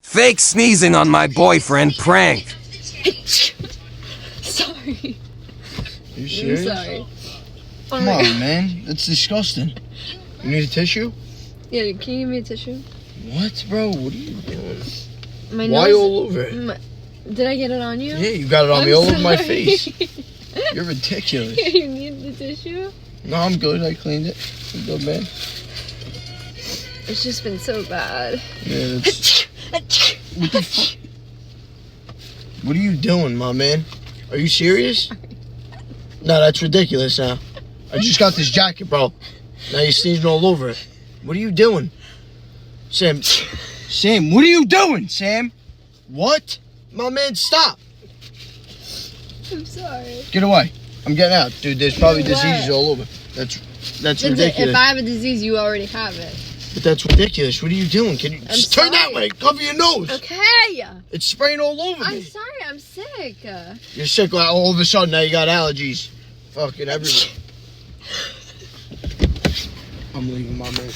Fake sneezing on my boyfriend prank. Sorry. You serious? I'm sorry. Come on, man. That's disgusting. You need a tissue? Yeah, can you give me a tissue? What, bro? What are you doing? My Why nose, all over it? Did I get it on you? Yeah, you got it on I'm me all over my sorry. face. You're ridiculous. You need the tissue? No, I'm good. I cleaned it. I'm good, man. It's just been so bad. Yeah, that's... What the fuck? What are you doing, my man? Are you serious? No, that's ridiculous now. I just got this jacket, bro. Now you're sneezing all over it. What are you doing? Sam, what are you doing, Sam? What? My man, stop. I'm sorry. Get away. I'm getting out. Dude, there's probably Get away. diseases all over. That's ridiculous. If I have a disease, you already have it. But that's ridiculous. What are you doing? Can you just turn that sorry. way? Cover your nose. Okay. It's spraying all over I'm me. sorry. I'm sick. You're sick. Like, all of a sudden, now you got allergies. Fucking everywhere. I'm leaving, my man.